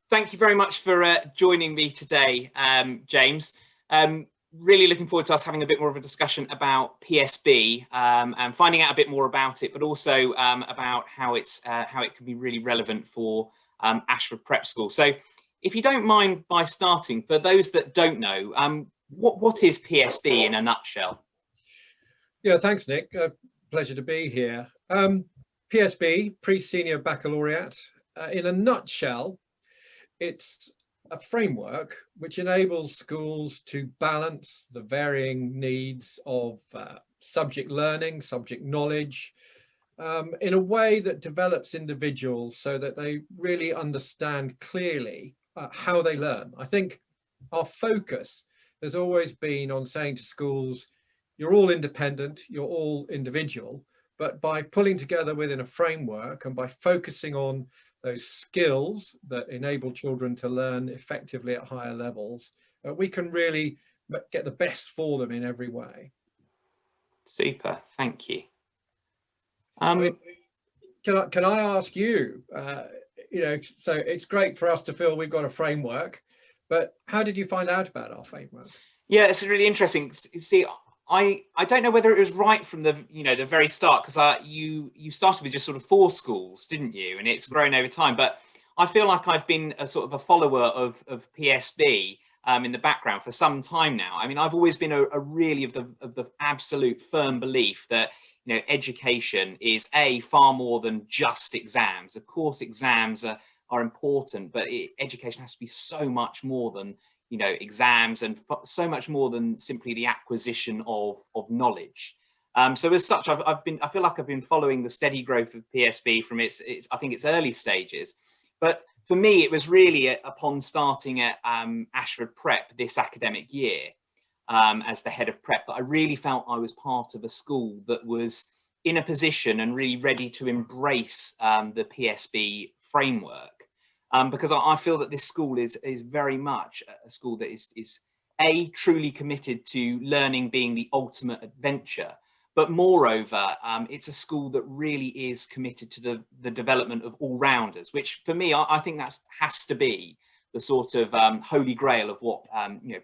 thank you very much for joining me today, James. Really looking forward to us having a bit more of a discussion about PSB and finding out a bit more about it, but also about how it can be really relevant for Ashford Prep School. So if you don't mind by starting, for those that don't know, what is PSB in a nutshell? Yeah, thanks, Nick. Pleasure to be here. PSB, Pre-Senior Baccalaureate, in a nutshell, it's a framework which enables schools to balance the varying needs of subject learning, subject knowledge, in a way that develops individuals so that they really understand clearly how they learn. I think our focus has always been on saying to schools, you're all independent, you're all individual, but by pulling together within a framework and by focusing on those skills that enable children to learn effectively at higher levels, we can really get the best for them in every way. Super, thank you. Can I ask you, so it's great for us to feel we've got a framework, but how did you find out about our framework? Yeah, it's really interesting. See, I don't know whether it was right from the the very start, because you started with just sort of 4 schools, didn't you? And it's grown over time. But I feel like I've been a sort of a follower of PSB in the background for some time now. I mean, I've always been a really of the absolute firm belief that education is far more than just exams. Of course, exams are important, but education has to be so much more than exams, and so much more than simply the acquisition of knowledge. So as such, I feel like I've been following the steady growth of PSB from its I think its early stages. But for me, it was really upon starting at Ashford Prep this academic year as the head of prep that I really felt I was part of a school that was in a position and really ready to embrace the PSB framework. Because I feel that this school is very much a school that is truly committed to learning being the ultimate adventure, but moreover, it's a school that really is committed to the development of all-rounders, which for me, I think that has to be the sort of holy grail of what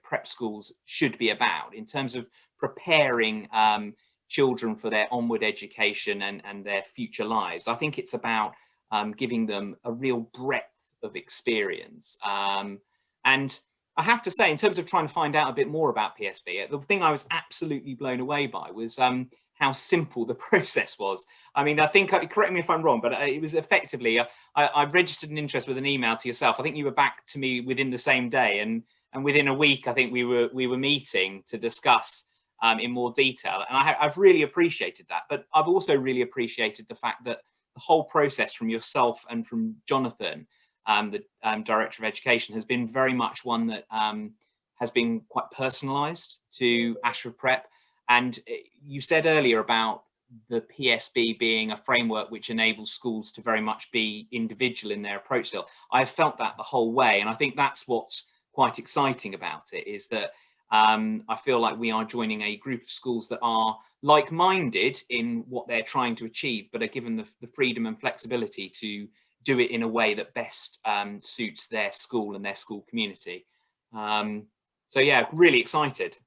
prep schools should be about in terms of preparing children for their onward education and their future lives. I think it's about giving them a real breadth of experience. And I have to say, in terms of trying to find out a bit more about PSB, the thing I was absolutely blown away by was how simple the process was. I mean, I think, correct me if I'm wrong, but it was effectively, I registered an interest with an email to yourself. I think you were back to me within the same day, and within a week, I think we were meeting to discuss in more detail. And I've really appreciated that. But I've also really appreciated the fact that the whole process from yourself and from Jonathan, the Director of Education, has been very much one that has been quite personalised to Ashford Prep. And you said earlier about the PSB being a framework which enables schools to very much be individual in their approach. So I have felt that the whole way. And I think that's what's quite exciting about it, is that I feel like we are joining a group of schools that are like-minded in what they're trying to achieve, but are given the freedom and flexibility to do it in a way that best suits their school and their school community. So yeah, really excited.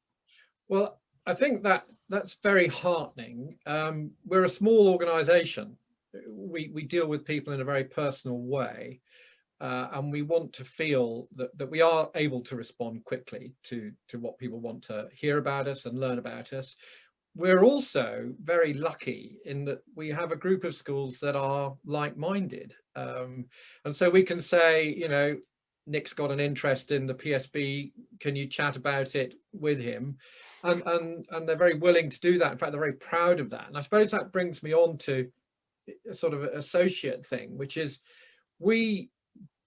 Well, I think that's very heartening. We're a small organisation. We deal with people in a very personal way, and we want to feel that we are able to respond quickly to what people want to hear about us and learn about us. We're also very lucky in that we have a group of schools that are like-minded. And so we can say, Nick's got an interest in the PSB, can you chat about it with him? And they're very willing to do that. In fact, they're very proud of that. And I suppose that brings me on to a sort of associate thing, which is we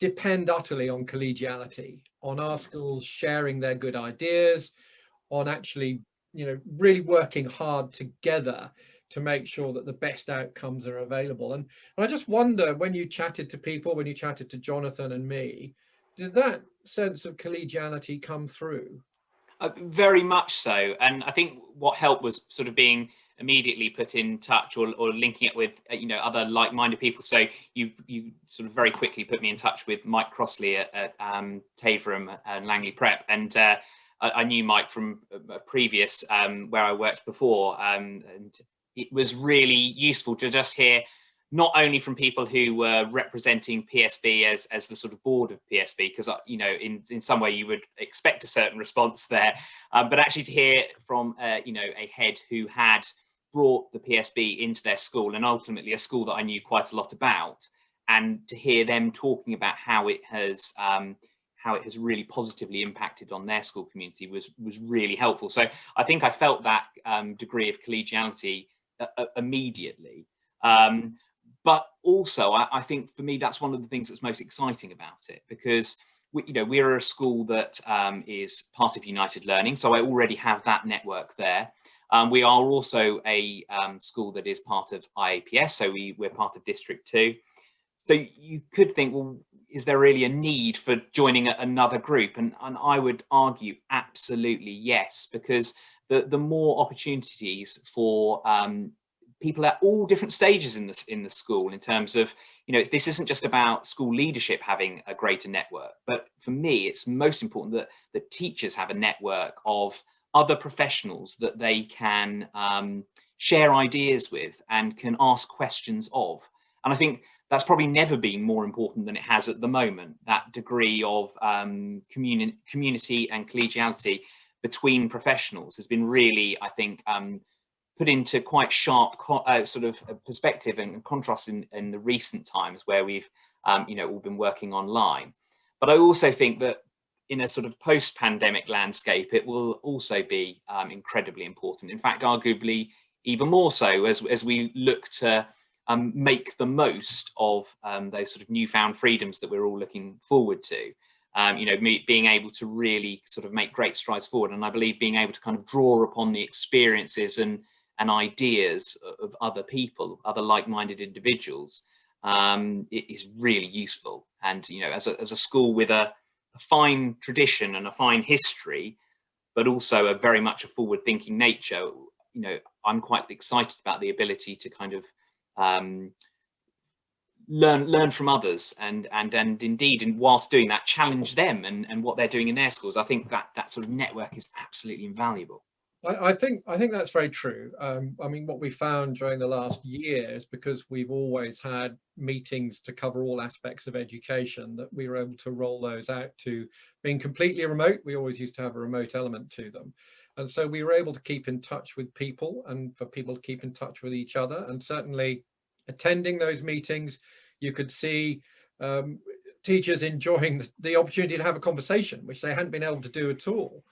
depend utterly on collegiality, on our schools sharing their good ideas, on actually really working hard together to make sure that the best outcomes are available. And I just wonder, when you chatted to people, when you chatted to Jonathan and me, did that sense of collegiality come through? Very much so. And I think what helped was sort of being immediately put in touch or linking it with other like-minded people. So you sort of very quickly put me in touch with Mike Crossley at Taverham and Langley Prep, and I knew Mike from a previous where I worked before, and it was really useful to just hear not only from people who were representing PSB as the sort of board of PSB, because in some way you would expect a certain response there, but actually to hear from a head who had brought the PSB into their school, and ultimately a school that I knew quite a lot about, and to hear them talking about how it has really positively impacted on their school community was really helpful. So I think I felt that degree of collegiality immediately. But also, I think for me, that's one of the things that's most exciting about it, because we're a school that is part of United Learning, so I already have that network there. We are also a school that is part of IAPS, so we're part of District 2. So you could think, well, is there really a need for joining another group? And I would argue absolutely yes, because the more opportunities for people at all different stages in the school, in terms of, this isn't just about school leadership having a greater network, but for me, it's most important that teachers have a network of other professionals that they can share ideas with and can ask questions of. And I think that's probably never been more important than it has at the moment. That degree of community and collegiality between professionals has been really, I think, put into quite sharp sort of perspective and contrast in the recent times where we've all been working online. But I also think that in a sort of post-pandemic landscape, it will also be incredibly important. In fact, arguably even more so as we look to make the most of those sort of newfound freedoms that we're all looking forward to. Being able to really sort of make great strides forward, and I believe being able to kind of draw upon the experiences and ideas of other people, other like-minded individuals, it is really useful. And as a school with a fine tradition and a fine history, but also a very much a forward-thinking nature, I'm quite excited about the ability to kind of learn from others, and indeed, and whilst doing that, challenge them and what they're doing in their schools. I think that sort of network is absolutely invaluable. I think that's very true. I mean, what we found during the last year is, because we've always had meetings to cover all aspects of education, that we were able to roll those out to being completely remote. We always used to have a remote element to them. And so we were able to keep in touch with people, and for people to keep in touch with each other. And certainly attending those meetings, you could see teachers enjoying the opportunity to have a conversation, which they hadn't been able to do at all.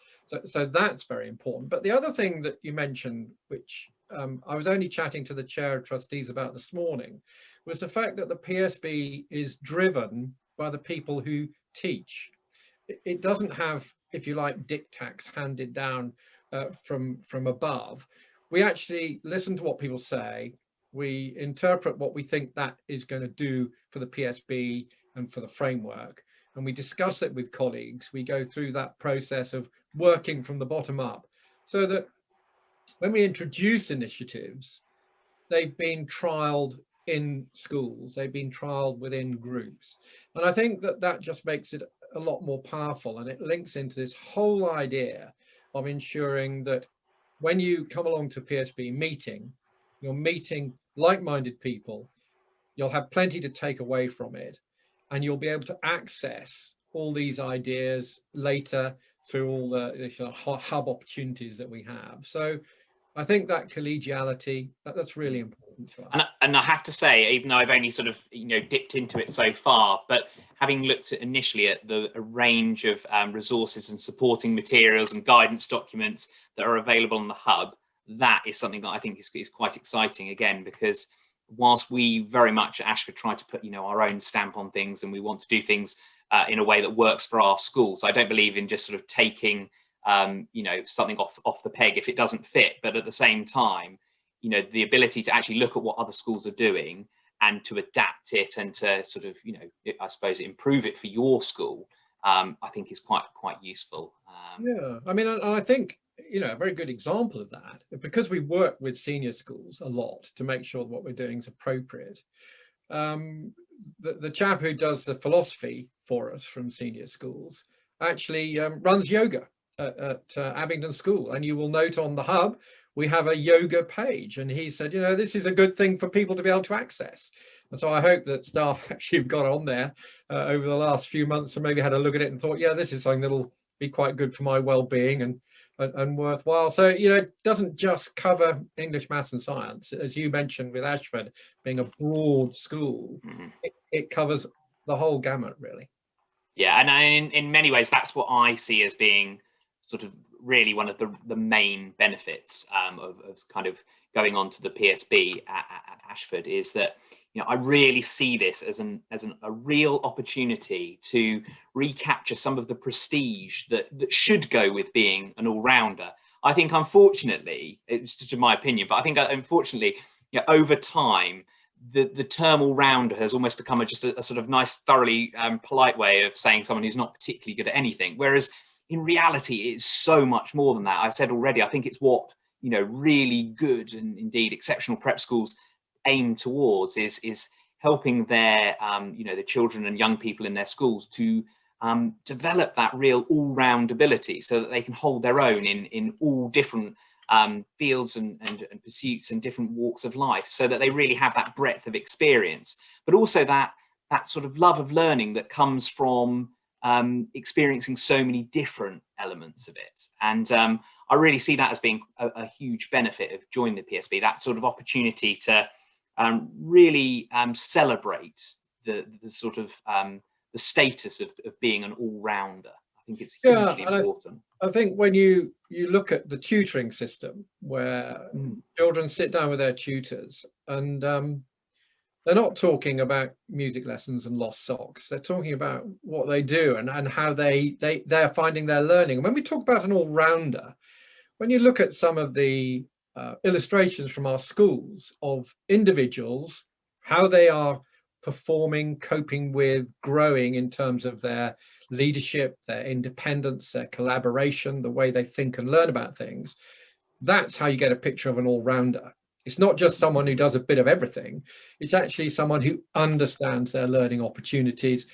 So that's very important. But the other thing that you mentioned, which I was only chatting to the chair of trustees about this morning, was the fact that the PSB is driven by the people who teach. It doesn't have, if you like, dictates handed down from above. We actually listen to what people say. We interpret what we think that is going to do for the PSB and for the framework, and we discuss it with colleagues. We go through that process of working from the bottom up, so that when we introduce initiatives, they've been trialed in schools, they've been trialed within groups. And I think that just makes it a lot more powerful, and it links into this whole idea of ensuring that when you come along to PSB meeting, you're meeting like-minded people, you'll have plenty to take away from it, and you'll be able to access all these ideas later through all the hub opportunities that we have. So I think that collegiality, that's really important to us. And I have to say, even though I've only sort of dipped into it so far, but having looked at initially at a range of resources and supporting materials and guidance documents that are available on the hub, that is something that I think is quite exciting, again, because whilst we very much at Ashford try to put our own stamp on things, and we want to do things in a way that works for our schools, I don't believe in just sort of taking something off the peg if it doesn't fit. But at the same time, the ability to actually look at what other schools are doing and to adapt it and to sort of I suppose improve it for your school, I think is quite useful. Yeah, I mean, I think you know, a very good example of that, because we work with senior schools a lot to make sure that what we're doing is appropriate. The chap who does the philosophy for us from senior schools actually runs yoga at Abingdon School, and you will note on the hub we have a yoga page, and he said, you know, this is a good thing for people to be able to access. And so I hope that staff actually have got on there over the last few months and maybe had a look at it and thought, yeah, this is something that'll be quite good for my well-being and worthwhile. So, you know, it doesn't just cover English, maths and science, as you mentioned, with Ashford being a broad school. It covers the whole gamut, really. Yeah, and in many ways, that's what I see as being sort of really one of the main benefits of kind of going on to the PSB at Ashford, is that, you know, I really see this as a real opportunity to recapture some of the prestige that should go with being an all-rounder. I think, unfortunately, it's just in my opinion, but I think unfortunately, you know, over time, the term all-rounder has almost become just a sort of nice, thoroughly polite way of saying someone who's not particularly good at anything. Whereas in reality, it's so much more than that. I've said already, I think it's what, you know, really good and indeed exceptional prep schools aim towards is helping their, you know, the children and young people in their schools to develop that real all-round ability so that they can hold their own in all different fields and pursuits and different walks of life, so that they really have that breadth of experience, but also that sort of love of learning that comes from experiencing so many different elements of it. And I really see that as being a huge benefit of joining the PSB, that sort of opportunity to really celebrate the sort of the status of being an all-rounder. I think it's hugely important. I think when you look at the tutoring system, where children sit down with their tutors, and they're not talking about music lessons and lost socks. They're talking about what they do and how they're finding their learning. And when we talk about an all-rounder, when you look at some of the illustrations from our schools of individuals, how they are performing, coping with, growing in terms of their leadership, their independence, their collaboration, the way they think and learn about things, that's how you get a picture of an all-rounder. It's not just someone who does a bit of everything. It's actually someone who understands their learning opportunities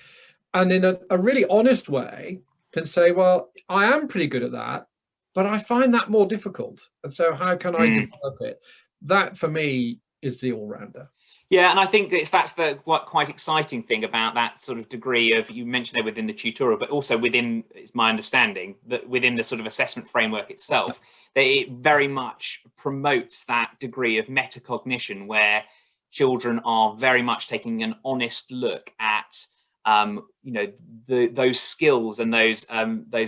and in a really honest way can say, well, I am pretty good at that, but I find that more difficult. And so how can I develop it? That for me is the all-rounder. Yeah, and I think that's the quite exciting thing about that sort of degree of, you mentioned it within the tutorial, but also within, it's my understanding, that within the sort of assessment framework itself, that it very much promotes that degree of metacognition, where children are very much taking an honest look at, you know, those skills and those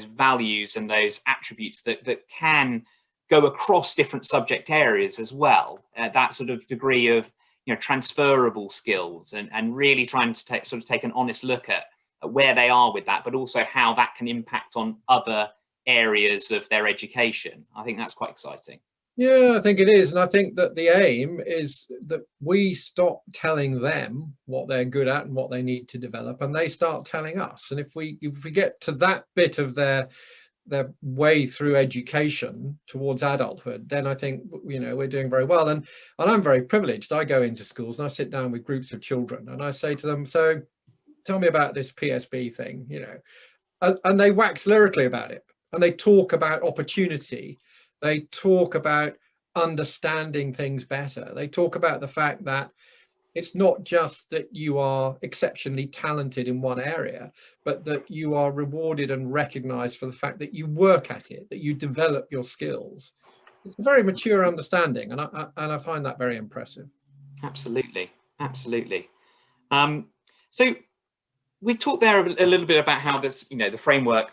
values and those attributes that can go across different subject areas as well. That sort of degree of, you know, transferable skills and really trying to take an honest look at where they are with that, but also how that can impact on other areas of their education. I think that's quite exciting. Yeah, I think it is. And I think that the aim is that we stop telling them what they're good at and what they need to develop, and they start telling us. And if we get to that bit of their way through education towards adulthood, then I think, you know, we're doing very well. And I'm very privileged. I go into schools and I sit down with groups of children and I say to them, so tell me about this PSB thing, you know, and they wax lyrically about it, and they talk about opportunity. They talk about understanding things better. They talk about the fact that it's not just that you are exceptionally talented in one area, but that you are rewarded and recognized for the fact that you work at it, that you develop your skills. It's a very mature understanding, and I find that very impressive. Absolutely, absolutely. So we talked there a little bit about how this, you know, the framework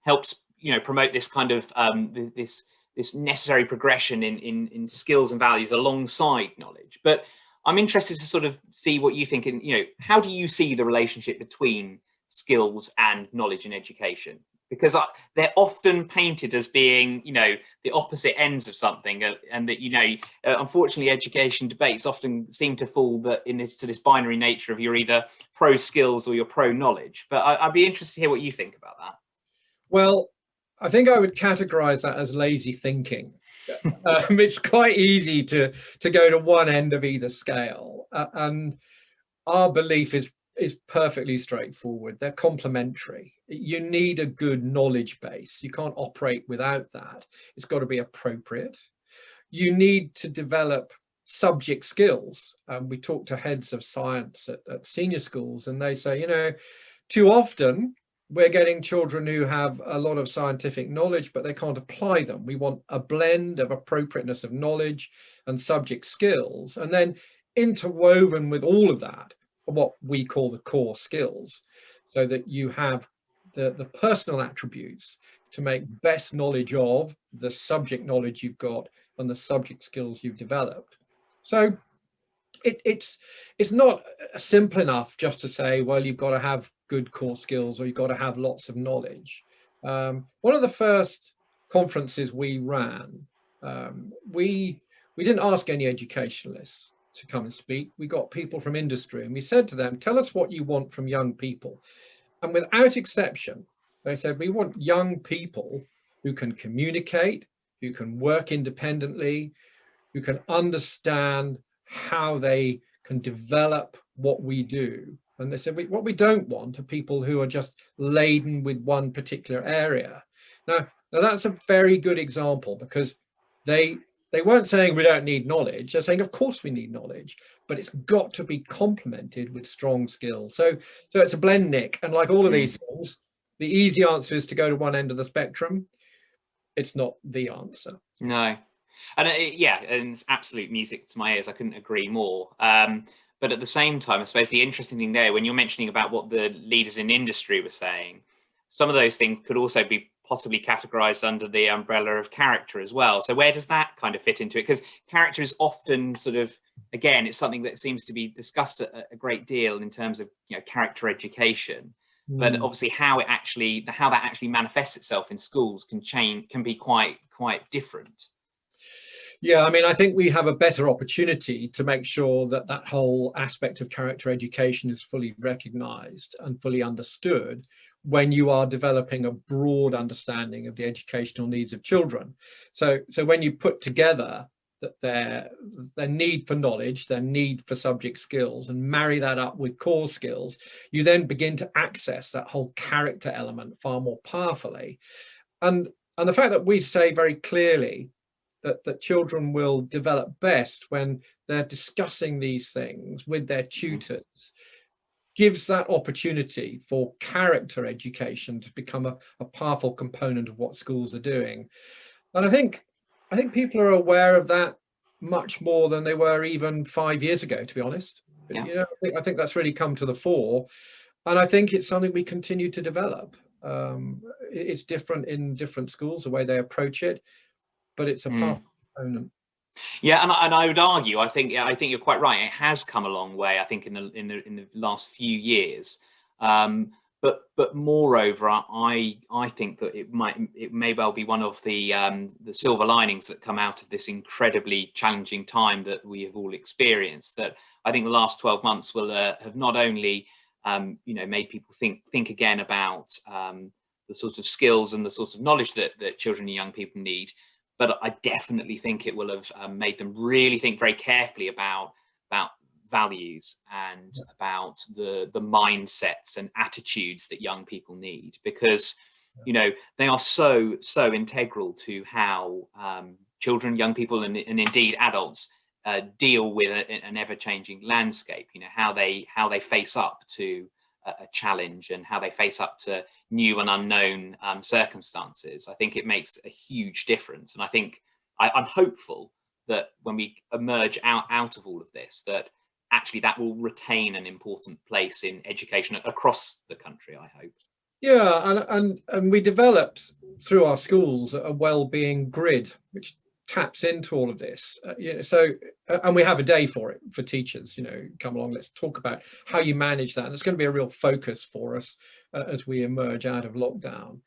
helps, you know, promote this kind of this necessary progression in skills and values alongside knowledge. But I'm interested to sort of see what you think, and, you know, how do you see the relationship between skills and knowledge in education? Because they're often painted as being, you know, the opposite ends of something, and that, you know, unfortunately, education debates often seem to fall to this binary nature of you're either pro skills or you're pro knowledge. But I'd be interested to hear what you think about that. Well, I think I would categorize that as lazy thinking. It's quite easy to go to one end of either scale, and our belief is perfectly straightforward. They're complementary. You need a good knowledge base. You can't operate without that. It's got to be appropriate. You need to develop subject skills. We talk to heads of science at senior schools, and they say, you know, too often we're getting children who have a lot of scientific knowledge, but they can't apply them. We want a blend of appropriateness of knowledge and subject skills, and then interwoven with all of that, what we call the core skills, so that you have the personal attributes to make best knowledge of the subject knowledge you've got and the subject skills you've developed. So it's not simple enough just to say, well, you've got to have good core skills or you've got to have lots of knowledge. One of the first conferences we ran, we didn't ask any educationalists to come and speak. We got people from industry, and we said to them, tell us what you want from young people. And without exception, they said, we want young people who can communicate, who can work independently, who can understand how they can develop what we do. And they said, what we don't want are people who are just laden with one particular area. Now that's a very good example, because they weren't saying we don't need knowledge. They're saying, of course we need knowledge, but it's got to be complemented with strong skills. So it's a blend, Nick. And like all of these things, the easy answer is to go to one end of the spectrum. It's not the answer. No. And yeah, and it's absolute music to my ears. I couldn't agree more. But at the same time, I suppose the interesting thing there, when you're mentioning about what the leaders in industry were saying, some of those things could also be possibly categorized under the umbrella of character as well. So where does that kind of fit into it? Because character is often sort of, again, it's something that seems to be discussed a great deal in terms of, you know, character education. But obviously how that actually manifests itself in schools can be quite different. Yeah, I mean, I think we have a better opportunity to make sure that that whole aspect of character education is fully recognized and fully understood when you are developing a broad understanding of the educational needs of children. So when you put together that their need for knowledge, their need for subject skills, and marry that up with core skills, you then begin to access that whole character element far more powerfully. And the fact that we say very clearly that children will develop best when they're discussing these things with their tutors gives that opportunity for character education to become a powerful component of what schools are doing. And I think people are aware of that much more than they were even 5 years ago, to be honest. Yeah. You know, I think that's really come to the fore, and I think it's something we continue to develop. It's different in different schools, the way they approach it, but it's a powerful component. Yeah, and I would argue, I think you're quite right. It has come a long way, I think, in the last few years. But moreover, I think that it may well be one of the silver linings that come out of this incredibly challenging time that we have all experienced. That I think the last 12 months will have not only made people think again about the sort of skills and the sort of knowledge that children and young people need, but I definitely think it will have made them really think very carefully about values and about the mindsets and attitudes that young people need, because they are so integral to how children, young people, and indeed adults deal with an ever-changing landscape. How they face up to a challenge and how they face up to new and unknown circumstances. I think it makes a huge difference, and I think I'm hopeful that when we emerge out of all of this, that actually that will retain an important place in education across the country, I hope. Yeah, and we developed through our schools a wellbeing grid, which taps into all of this. And we have a day for it, for teachers. Come along, let's talk about how you manage that. And it's going to be a real focus for us as we emerge out of lockdown.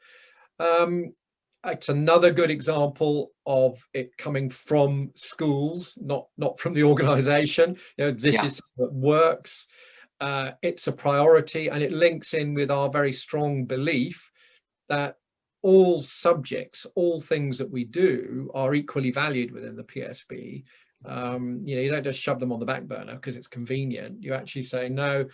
It's another good example of it coming from schools, not from the organisation. This is what works. It's a priority, and it links in with our very strong belief that all subjects, all things that we do are equally valued within the PSB. You know, you don't just shove them on the back burner because it's convenient. You actually say, no,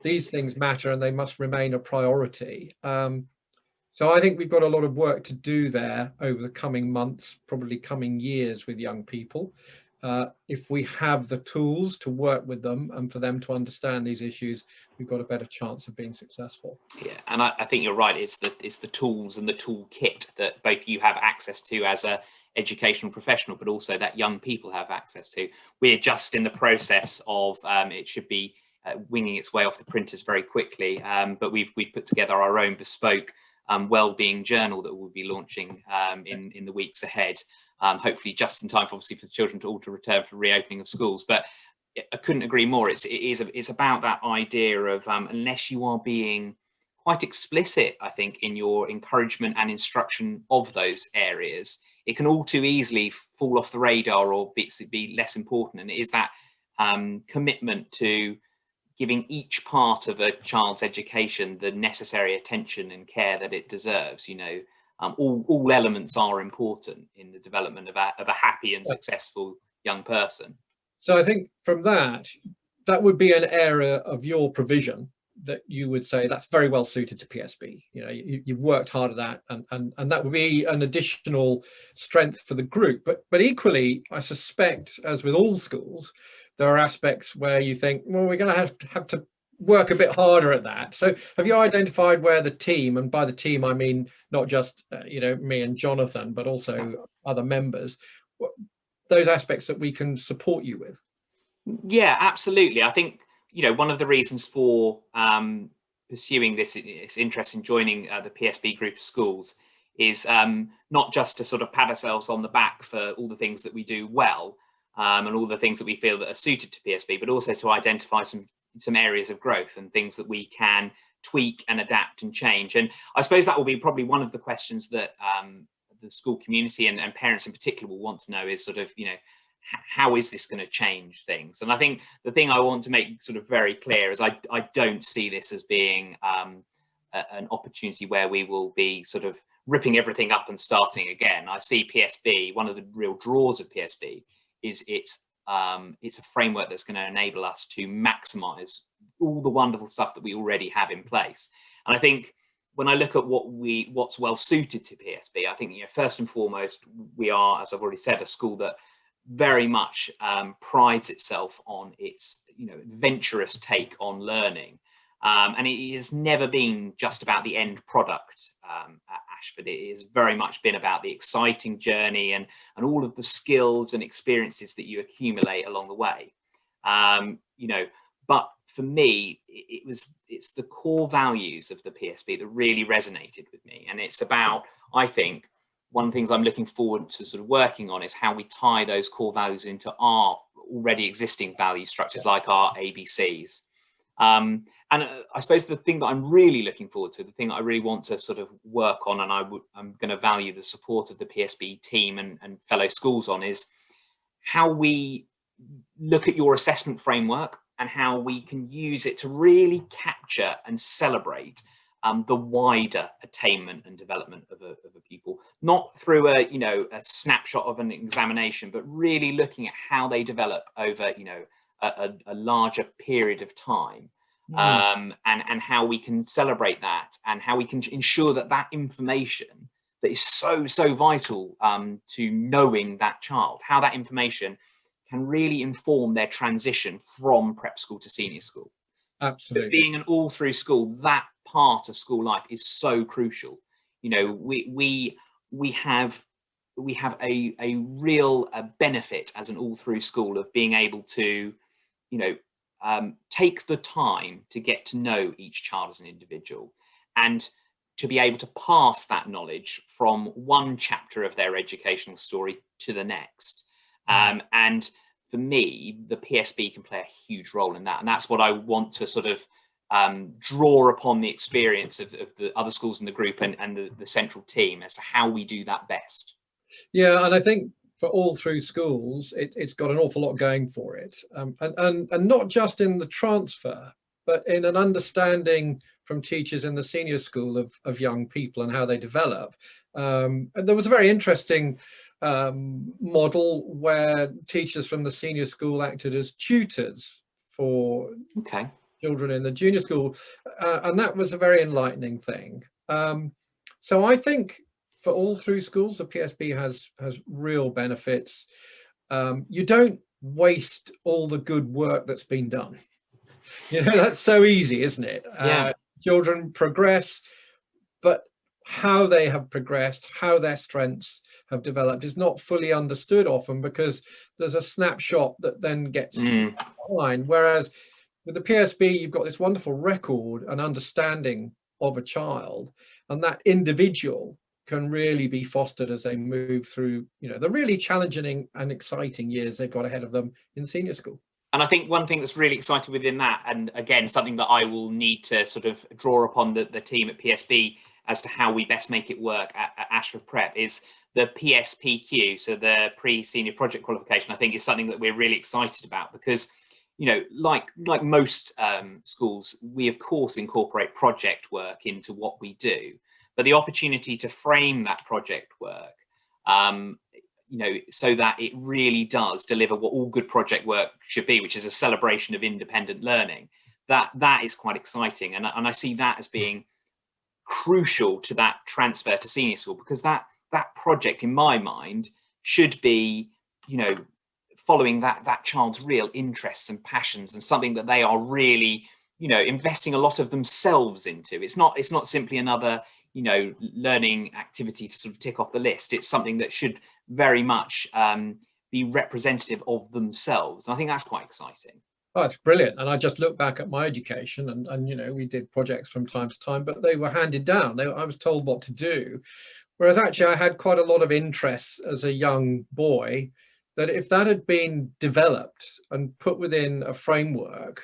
these things matter and they must remain a priority. So I think we've got a lot of work to do there over the coming months, probably coming years with young people. If we have the tools to work with them and for them to understand these issues, we've got a better chance of being successful. Yeah, and I think you're right. It's the tools and the toolkit that both you have access to as a educational professional, but also that young people have access to. We're just in the process of it should be winging its way off the printers very quickly, but we've put together our own bespoke wellbeing journal that we'll be launching in the weeks ahead. Hopefully just in time for, obviously, for the children to all to return for reopening of schools. But I couldn't agree more. It's about that idea of unless you are being quite explicit, I think, in your encouragement and instruction of those areas, it can all too easily fall off the radar or be less important. And it is that commitment to giving each part of a child's education the necessary attention and care that it deserves. You know, all elements are important in the development of a happy and successful young person. So I think from that would be an area of your provision that you would say that's very well suited to PSB. You know, you've worked hard at that, and that would be an additional strength for the group. But equally, I suspect, as with all schools, there are aspects where you think, well, we're going to have to work a bit harder at that. So have you identified where the team, and by the team I mean not just you know, me and Jonathan, but also other members, those aspects that we can support you with? Yeah, absolutely. I think, you know, one of the reasons for pursuing this interest in joining the PSB group of schools is not just to sort of pat ourselves on the back for all the things that we do well and all the things that we feel that are suited to PSB, but also to identify some areas of growth and things that we can tweak and adapt and change. And I suppose that will be probably one of the questions that the school community and parents in particular will want to know is sort of, you know, how is this going to change things? And I think the thing I want to make sort of very clear is I don't see this as being an opportunity where we will be sort of ripping everything up and starting again. I see PSB, one of the real draws of PSB is it's a framework that's going to enable us to maximize all the wonderful stuff that we already have in place. And I think when I look at what's well suited to PSB, I think, you know, first and foremost, we are, as I've already said, a school that very much prides itself on its, you know, adventurous take on learning. And it has never been just about the end product at Ashford. It has very much been about the exciting journey and all of the skills and experiences that you accumulate along the way. You know, but for me, it's the core values of the PSB that really resonated with me. And it's about, I think, one of the things I'm looking forward to sort of working on is how we tie those core values into our already existing value structures, like our ABCs. And I suppose the thing that I'm really looking forward to, the thing that I really want to sort of work on, and I'm going to value the support of the PSB team and fellow schools on, is how we look at your assessment framework and how we can use it to really capture and celebrate the wider attainment and development of a pupil, not through a snapshot of an examination, but really looking at how they develop over, you know, a larger period of time, and how we can celebrate that, and how we can ensure that that information that is so vital to knowing that child, how that information can really inform their transition from prep school to senior school. Absolutely. Because being an all through school, that part of school life is so crucial. You know, we have a real benefit as an all through school of being able to, you know, take the time to get to know each child as an individual, and to be able to pass that knowledge from one chapter of their educational story to the next. And for me, the PSB can play a huge role in that. And that's what I want to sort of draw upon the experience of the other schools in the group and the central team as to how we do that best. Yeah, and I think for all through schools, it's got an awful lot going for it. And not just in the transfer, but in an understanding from teachers in the senior school of young people and how they develop. And there was a very interesting model where teachers from the senior school acted as tutors for children in the junior school, and that was a very enlightening thing. So I think for all through schools, the PSP has real benefits. You don't waste all the good work that's been done. You know, that's so easy, isn't it? Yeah. Children progress, but how they have progressed, how their strengths have developed is not fully understood often, because there's a snapshot that then gets behind. Whereas with the PSB, you've got this wonderful record and understanding of a child, and that individual can really be fostered as they move through, you know, the really challenging and exciting years they've got ahead of them in senior school. And I think one thing that's really exciting within that, and again, something that I will need to sort of draw upon the team at PSB as to how we best make it work at Ashford Prep, is the pspq, so the pre-senior project qualification. I think is something that we're really excited about, because, you know, like most schools, we of course incorporate project work into what we do, but the opportunity to frame that project work, you know, so that it really does deliver what all good project work should be, which is a celebration of independent learning. That is quite exciting, and I see that as being crucial to that transfer to senior school, because that project, in my mind, should be, you know, following that child's real interests and passions, and something that they are really, you know, investing a lot of themselves into. It's not simply another, you know, learning activity to sort of tick off the list. It's something that should very much be representative of themselves. And I think that's quite exciting. Oh, it's brilliant. And I just look back at my education, and you know, we did projects from time to time, but they were handed down. I was told what to do. Whereas actually I had quite a lot of interests as a young boy, that if that had been developed and put within a framework,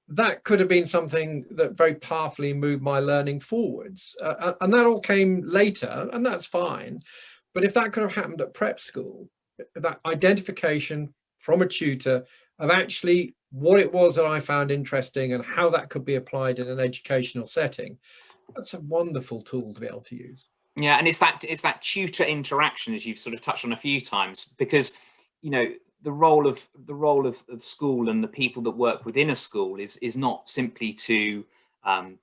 that could have been something that very powerfully moved my learning forwards. And that all came later, and that's fine. But if that could have happened at prep school, that identification from a tutor of actually what it was that I found interesting and how that could be applied in an educational setting, that's a wonderful tool to be able to use. Yeah, and it's that tutor interaction, as you've sort of touched on a few times, because, you know, the role of school and the people that work within a school is not simply to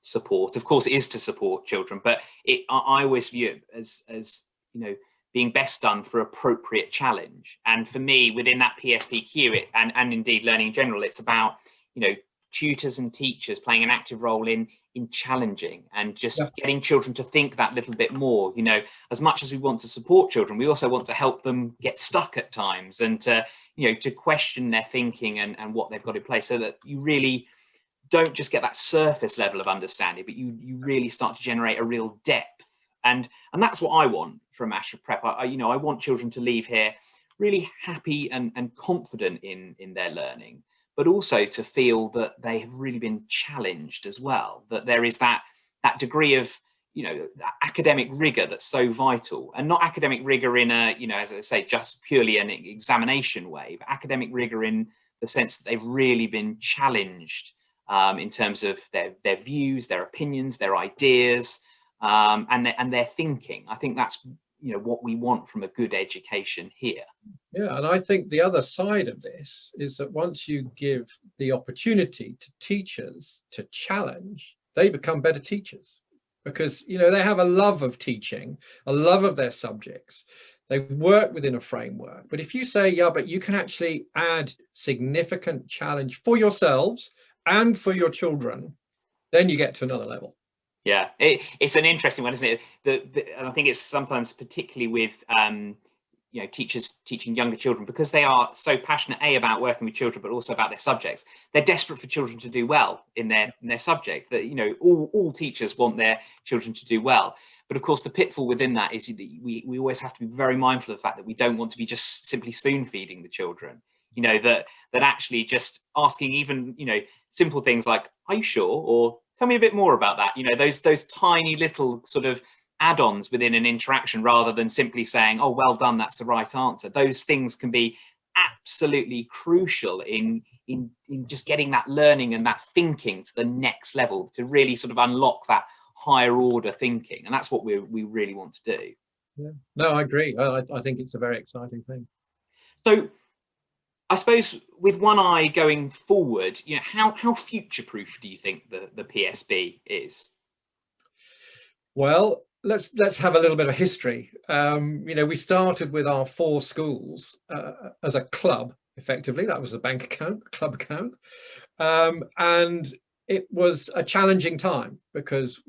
support. Of course, it is to support children, but I always view it as you know, being best done through appropriate challenge. And for me, within that pspq, and indeed learning in general, it's about, you know, tutors and teachers playing an active role in challenging and just getting children to think that little bit more. You know, as much as we want to support children, we also want to help them get stuck at times, and to, you know, to question their thinking and what they've got in place, so that you really don't just get that surface level of understanding, but you really start to generate a real depth. And that's what I want from Ashford Prep. You know, I want children to leave here really happy and confident in their learning, but also to feel that they have really been challenged as well, that there is that degree of, you know, that academic rigor that's so vital, and not academic rigor in a, you know, as I say, just purely an examination way, but academic rigor in the sense that they've really been challenged in terms of their views, their opinions, their ideas, and their thinking. I think that's, you know, what we want from a good education here. Yeah, and I think the other side of this is that once you give the opportunity to teachers to challenge, they become better teachers, because, you know, they have a love of teaching, a love of their subjects. They work within a framework. But if you say, yeah, but you can actually add significant challenge for yourselves and for your children, then you get to another level. Yeah, it's an interesting one, isn't it? And I think it's sometimes particularly with you know, teachers teaching younger children, because they are so passionate about working with children, but also about their subjects. They're desperate for children to do well in their subject. That, you know, all teachers want their children to do well. But of course, the pitfall within that is that we always have to be very mindful of the fact that we don't want to be just simply spoon feeding the children. You know, that actually just asking even, you know, simple things like, "Are you sure?" or "Tell me a bit more about that." You know, those tiny little sort of add-ons within an interaction, rather than simply saying, "Oh, well done, that's the right answer." Those things can be absolutely crucial in in just getting that learning and that thinking to the next level, to really sort of unlock that higher order thinking. And that's what we really want to do. Yeah. No, I agree. I think it's a very exciting thing. So I suppose with one eye going forward, you know, how future-proof do you think the PSB is? Well, let's have a little bit of history. You know, we started with our 4 schools as a club, effectively. That was a bank account, club account. And it was a challenging time because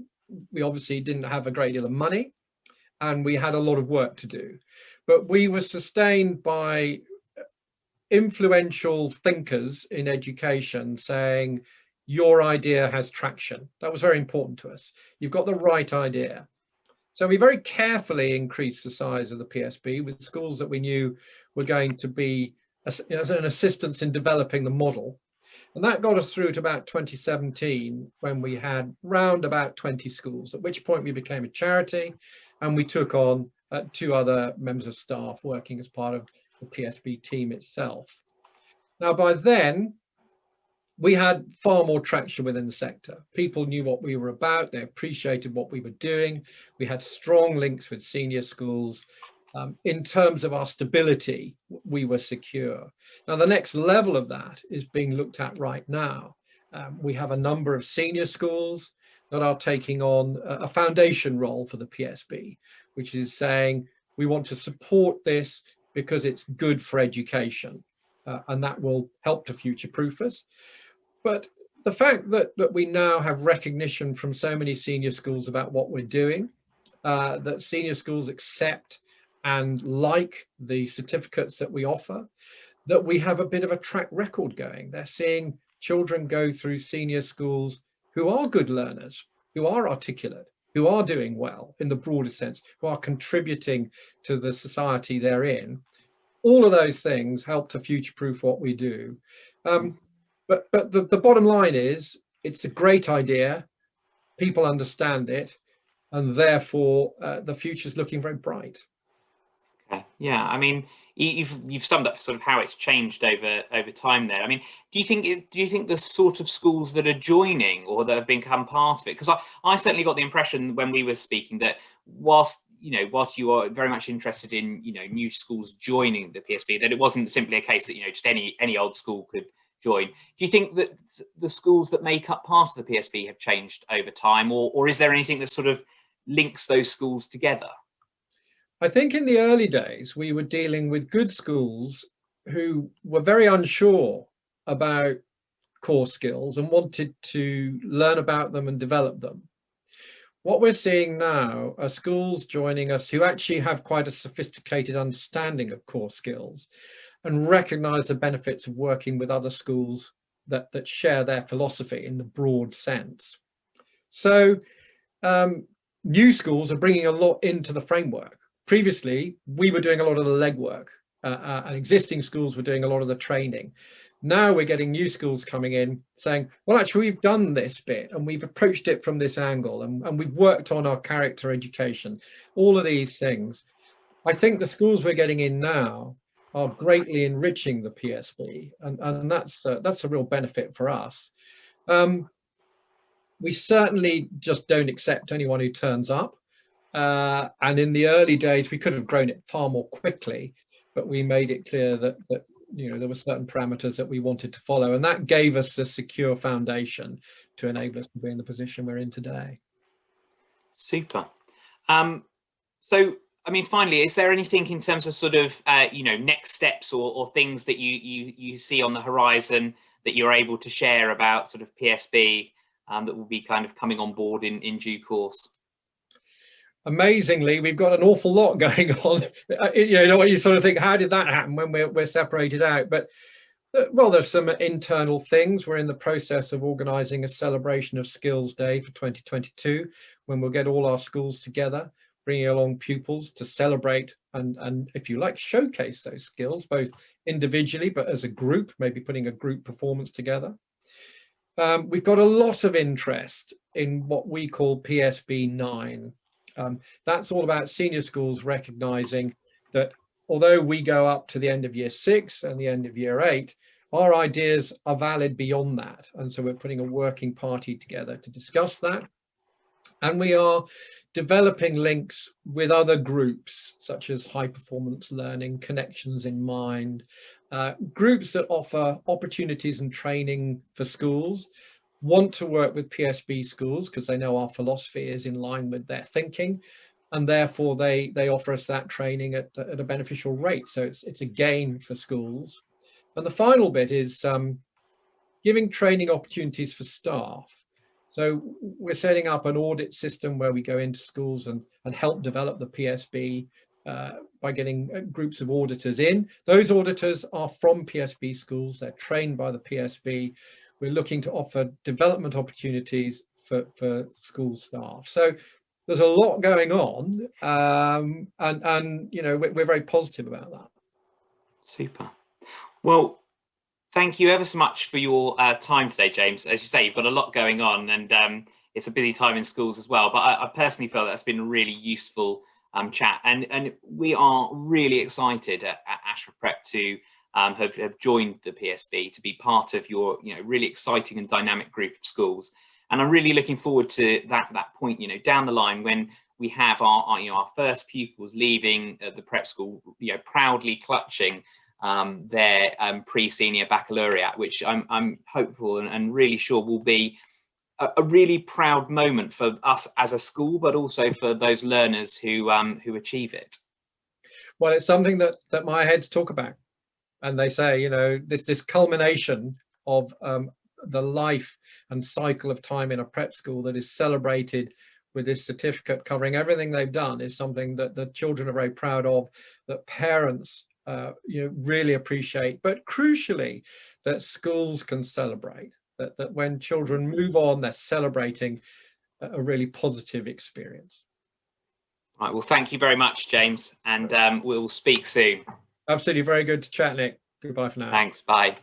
we obviously didn't have a great deal of money and we had a lot of work to do. But we were sustained by influential thinkers in education saying, your idea has traction. That was very important to us. You've got the right idea. So we very carefully increased the size of the PSB with schools that we knew were going to be an assistance in developing the model. And that got us through to about 2017, when we had round about 20 schools, at which point we became a charity and we took on 2 other members of staff working as part of the PSB team itself. Now, by then, we had far more traction within the sector. People knew what we were about. They appreciated what we were doing. We had strong links with senior schools. In terms of our stability, we were secure. Now, the next level of that is being looked at right now. We have a number of senior schools that are taking on a foundation role for the PSB, which is saying we want to support this because it's good for education, and that will help to future-proof us. But the fact that we now have recognition from so many senior schools about what we're doing, that senior schools accept and like the certificates that we offer, that we have a bit of a track record going. They're seeing children go through senior schools who are good learners, who are articulate, who are doing well in the broader sense, who are contributing to the society they're in. All of those things help to future-proof what we do. But the bottom line is, it's a great idea, people understand it, and therefore the future's looking very bright. Okay. Yeah, I mean, you've summed up sort of how it's changed over time there. I mean, do you think the sort of schools that are joining or that have become part of it? Because I certainly got the impression when we were speaking that whilst you are very much interested in, you know, new schools joining the PSB, that it wasn't simply a case that, you know, just any old school could join. Do you think that the schools that make up part of the PSB have changed over time, or is there anything that sort of links those schools together? I think in the early days, we were dealing with good schools who were very unsure about core skills and wanted to learn about them and develop them. What we're seeing now are schools joining us who actually have quite a sophisticated understanding of core skills and recognize the benefits of working with other schools that share their philosophy in the broad sense. So new schools are bringing a lot into the framework. Previously, we were doing a lot of the legwork, and existing schools were doing a lot of the training. Now we're getting new schools coming in saying, well, actually, we've done this bit and we've approached it from this angle, and we've worked on our character education, all of these things. I think the schools we're getting in now are greatly enriching the PSB, and that's a real benefit for us. We certainly just don't accept anyone who turns up. And in the early days, we could have grown it far more quickly, but we made it clear that you know, there were certain parameters that we wanted to follow, and that gave us a secure foundation to enable us to be in the position we're in today. Super. So, I mean, finally, is there anything in terms of sort of you know, next steps or things that you see on the horizon that you're able to share about sort of PSB that will be kind of coming on board in due course? Amazingly, we've got an awful lot going on. You know what, you sort of think, how did that happen when we're separated out? But well, there's some internal things. We're in the process of organizing a celebration of Skills Day for 2022, when we'll get all our schools together, bringing along pupils to celebrate and if you like, showcase those skills, both individually, but as a group, maybe putting a group performance together. We've got a lot of interest in what we call PSB 9. That's all about senior schools recognizing that although we go up to the end of year 6 and the end of year 8, our ideas are valid beyond that. And so we're putting a working party together to discuss that. And we are developing links with other groups, such as high performance learning, connections in mind, groups that offer opportunities and training for schools, want to work with PSB schools because they know our philosophy is in line with their thinking, and therefore they offer us that training at a beneficial rate. So it's a gain for schools. And the final bit is giving training opportunities for staff. So we're setting up an audit system where we go into schools and help develop the PSB by getting groups of auditors in. Those auditors are from PSB schools, they're trained by the PSB. We're looking to offer development opportunities for school staff. So there's a lot going on, and you know, we're very positive about that. Super. Well, thank you ever so much for your time today, James. As you say, you've got a lot going on, and it's a busy time in schools as well. But I personally feel that's been a really useful chat, and we are really excited at Ashford Prep to have joined the PSB, to be part of your really exciting and dynamic group of schools. And I'm really looking forward to that point, down the line when we have our first pupils leaving the prep school, proudly clutching their pre-senior baccalaureate, which I'm hopeful and really sure will be a really proud moment for us as a school, but also for those learners who achieve it. Well, it's something that my heads talk about, and they say, this culmination of the life and cycle of time in a prep school that is celebrated with this certificate covering everything they've done is something that the children are very proud of, that parents really appreciate, but crucially that schools can celebrate, that when children move on, they're celebrating a really positive experience. Right, well, thank you very much, James, and we'll speak soon. Absolutely, very good to chat, Nick. Goodbye for now. Thanks, bye.